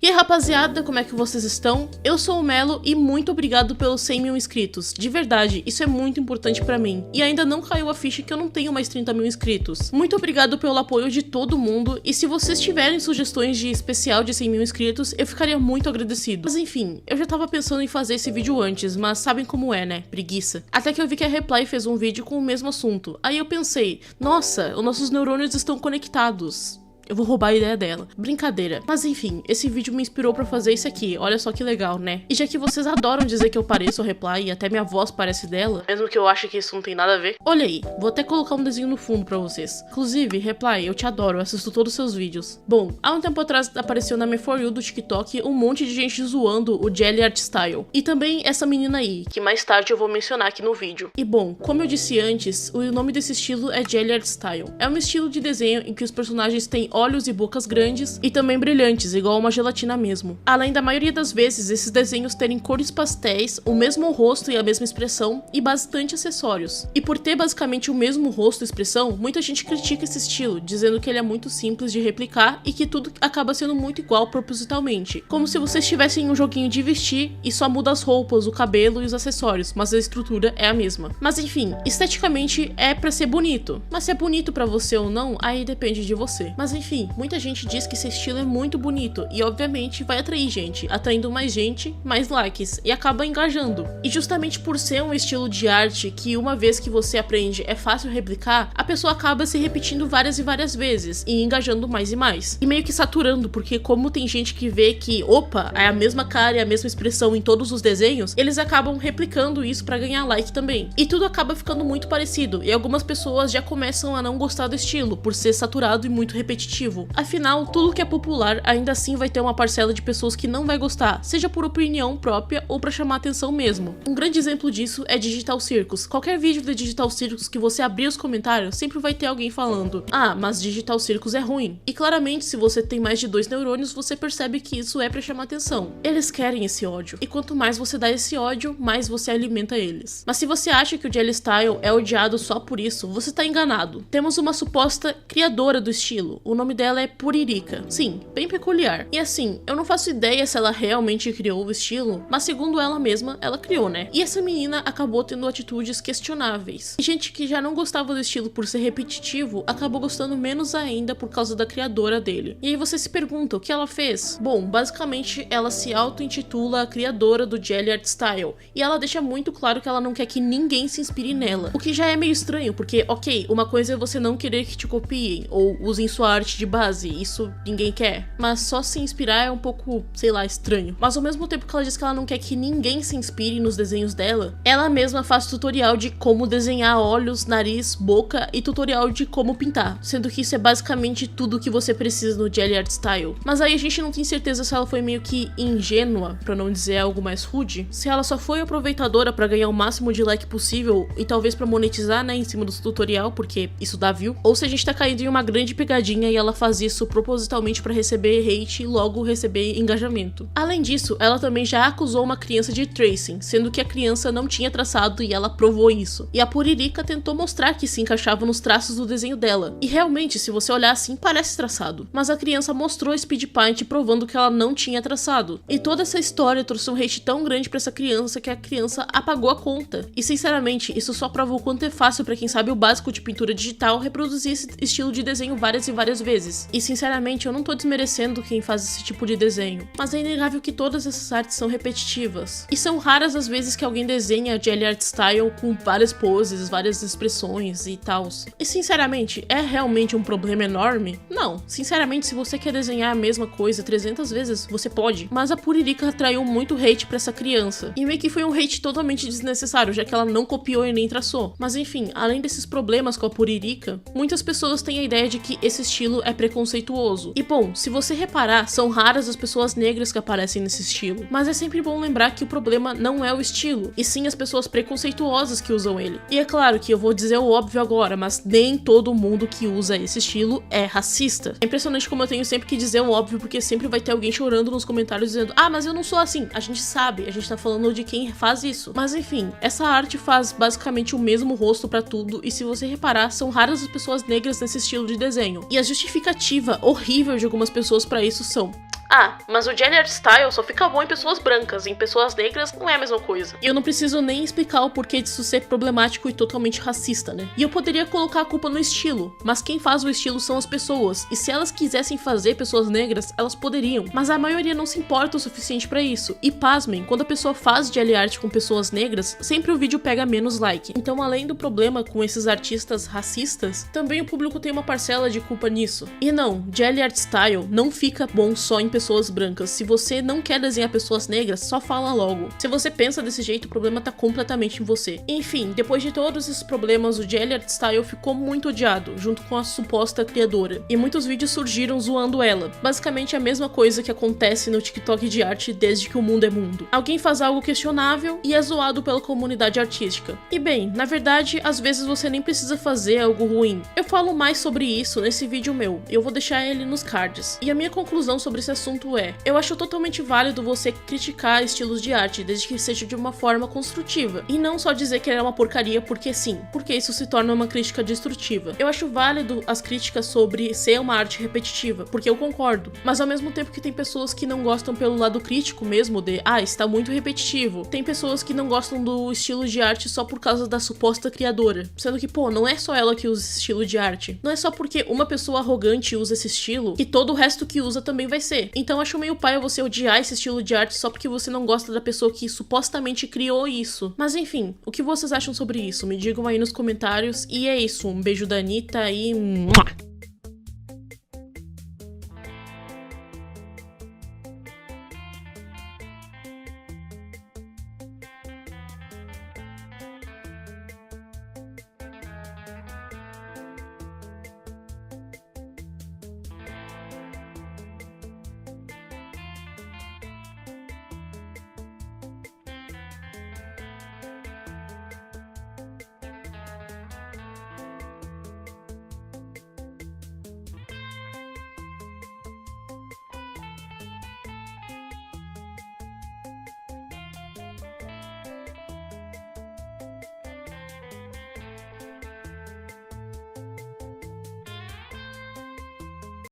E aí rapaziada, como é que vocês estão? Eu sou o Melo e muito obrigado pelos 100 mil inscritos. De verdade, isso é muito importante pra mim. E ainda não caiu a ficha que eu não tenho mais 30 mil inscritos. Muito obrigado pelo apoio de todo mundo. E se vocês tiverem sugestões de especial de 100 mil inscritos, eu ficaria muito agradecido. Mas enfim, eu já tava pensando em fazer esse vídeo antes, mas sabem como é, né? Preguiça. Até que eu vi que a Reply fez um vídeo com o mesmo assunto. Aí eu pensei, nossa, os nossos neurônios estão conectados. Eu vou roubar a ideia dela. Brincadeira. Mas enfim, esse vídeo me inspirou pra fazer isso aqui. Olha só que legal, né? E já que vocês adoram dizer que eu pareço a Reply e até minha voz parece dela, mesmo que eu ache que isso não tem nada a ver, olha aí, vou até colocar um desenho no fundo pra vocês. Inclusive, Reply, eu te adoro, eu assisto todos os seus vídeos. Bom, há um tempo atrás apareceu na minha For You do TikTok um monte de gente zoando o Jelly Art Style. E também essa menina aí, que mais tarde eu vou mencionar aqui no vídeo. E bom, como eu disse antes, o nome desse estilo é Jelly Art Style. É um estilo de desenho em que os personagens têm olhos e bocas grandes e também brilhantes, igual uma gelatina mesmo. Além da maioria das vezes, esses desenhos terem cores pastéis, o mesmo rosto e a mesma expressão e bastante acessórios. E por ter basicamente o mesmo rosto e expressão, muita gente critica esse estilo, dizendo que ele é muito simples de replicar e que tudo acaba sendo muito igual propositalmente. Como se vocês tivessem um joguinho de vestir e só muda as roupas, o cabelo e os acessórios, mas a estrutura é a mesma. Mas enfim, esteticamente é pra ser bonito. Mas se é bonito pra você ou não, aí depende de você. Mas enfim, muita gente diz que esse estilo é muito bonito e obviamente vai atrair gente, atraindo mais gente, mais likes e acaba engajando. E justamente por ser um estilo de arte que uma vez que você aprende é fácil replicar, a pessoa acaba se repetindo várias e várias vezes e engajando mais e mais. E meio que saturando, porque como tem gente que vê que, opa, é a mesma cara e a mesma expressão em todos os desenhos, eles acabam replicando isso pra ganhar like também. E tudo acaba ficando muito parecido e algumas pessoas já começam a não gostar do estilo por ser saturado e muito repetitivo. Afinal, tudo que é popular ainda assim vai ter uma parcela de pessoas que não vai gostar, seja por opinião própria ou pra chamar atenção mesmo. Um grande exemplo disso é Digital Circus. Qualquer vídeo de Digital Circus que você abrir os comentários, sempre vai ter alguém falando: ah, mas Digital Circus é ruim. E claramente, se você tem mais de 2 neurônios, você percebe que isso é pra chamar atenção. Eles querem esse ódio. E quanto mais você dá esse ódio, mais você alimenta eles. Mas se você acha que o Jelly Style é odiado só por isso, você tá enganado. Temos uma suposta criadora do estilo. O nome dela é Puririka. Sim, bem peculiar. E assim, eu não faço ideia se ela realmente criou o estilo, mas segundo ela mesma, ela criou, né? E essa menina acabou tendo atitudes questionáveis. E gente que já não gostava do estilo por ser repetitivo, acabou gostando menos ainda por causa da criadora dele. E aí você se pergunta, o que ela fez? Bom, basicamente ela se auto-intitula a criadora do Jelly Art Style, e ela deixa muito claro que ela não quer que ninguém se inspire nela. O que já é meio estranho, porque, ok, uma coisa é você não querer que te copiem, ou usem sua arte de base, isso ninguém quer, mas só se inspirar é um pouco, sei lá, estranho. Mas ao mesmo tempo que ela diz que ela não quer que ninguém se inspire nos desenhos dela, ela mesma faz tutorial de como desenhar olhos, nariz, boca e tutorial de como pintar, sendo que isso é basicamente tudo que você precisa no Jelly Art Style. Mas aí a gente não tem certeza se ela foi meio que ingênua, pra não dizer algo mais rude, se ela só foi aproveitadora pra ganhar o máximo de like possível e talvez pra monetizar, né, em cima do tutorial, porque isso dá view, ou se a gente tá caindo em uma grande pegadinha e ela faz isso propositalmente pra receber hate e logo receber engajamento. Além disso, ela também já acusou uma criança de tracing, sendo que a criança não tinha traçado e ela provou isso. E a Puririka tentou mostrar que se encaixava nos traços do desenho dela. E realmente, se você olhar assim, parece traçado. Mas a criança mostrou Speed Paint provando que ela não tinha traçado. E toda essa história trouxe um hate tão grande pra essa criança que a criança apagou a conta. E sinceramente, isso só prova o quanto é fácil pra quem sabe o básico de pintura digital reproduzir esse estilo de desenho várias e várias vezes. E sinceramente, eu não tô desmerecendo quem faz esse tipo de desenho, mas é inegável que todas essas artes são repetitivas. E são raras as vezes que alguém desenha Jelly Art Style com várias poses, várias expressões e tals. E sinceramente, é realmente um problema enorme? Não. Sinceramente, se você quer desenhar a mesma coisa 300 vezes, você pode. Mas a Puririka atraiu muito hate pra essa criança. E meio que foi um hate totalmente desnecessário, já que ela não copiou e nem traçou. Mas enfim, além desses problemas com a Puririka, muitas pessoas têm a ideia de que esse estilo é preconceituoso. E bom, se você reparar, são raras as pessoas negras que aparecem nesse estilo. Mas é sempre bom lembrar que o problema não é o estilo, e sim as pessoas preconceituosas que usam ele. E é claro que eu vou dizer o óbvio agora, mas nem todo mundo que usa esse estilo é racista. É impressionante como eu tenho sempre que dizer o óbvio, porque sempre vai ter alguém chorando nos comentários dizendo: ah, mas eu não sou assim. A gente sabe, a gente tá falando de quem faz isso. Mas enfim, essa arte faz basicamente o mesmo rosto pra tudo, e se você reparar, são raras as pessoas negras nesse estilo de desenho. E a justificativa horrível de algumas pessoas pra isso são: Ah, mas o Jelly Art Style só fica bom em pessoas brancas, em pessoas negras não é a mesma coisa. E eu não preciso nem explicar o porquê disso ser problemático e totalmente racista, né? E eu poderia colocar a culpa no estilo, mas quem faz o estilo são as pessoas, e se elas quisessem fazer pessoas negras, elas poderiam. Mas a maioria não se importa o suficiente pra isso. E pasmem, quando a pessoa faz Jelly Art com pessoas negras, sempre o vídeo pega menos like. Então, além do problema com esses artistas racistas, também o público tem uma parcela de culpa nisso. E não, Jelly Art Style não fica bom só em pessoas brancas. Se você não quer desenhar pessoas negras, só fala logo. Se você pensa desse jeito, o problema tá completamente em você. Enfim, depois de todos esses problemas, o Jelly Art Style ficou muito odiado, junto com a suposta criadora. E muitos vídeos surgiram zoando ela. Basicamente a mesma coisa que acontece no TikTok de arte desde que o mundo é mundo. Alguém faz algo questionável e é zoado pela comunidade artística. E bem, na verdade, às vezes você nem precisa fazer algo ruim. Eu falo mais sobre isso nesse vídeo meu. Eu vou deixar ele nos cards. E a minha conclusão sobre esse assunto é: eu acho totalmente válido você criticar estilos de arte, desde que seja de uma forma construtiva, e não só dizer que ele é uma porcaria porque sim, porque isso se torna uma crítica destrutiva. Eu acho válido as críticas sobre ser uma arte repetitiva, porque eu concordo, mas ao mesmo tempo que tem pessoas que não gostam pelo lado crítico mesmo de, está muito repetitivo, tem pessoas que não gostam do estilo de arte só por causa da suposta criadora, sendo que, não é só ela que usa esse estilo de arte, não é só porque uma pessoa arrogante usa esse estilo que todo o resto que usa também vai ser. Então acho meio paia você odiar esse estilo de arte só porque você não gosta da pessoa que supostamente criou isso. Mas enfim, o que vocês acham sobre isso? Me digam aí nos comentários. E é isso, um beijo da Anitta e...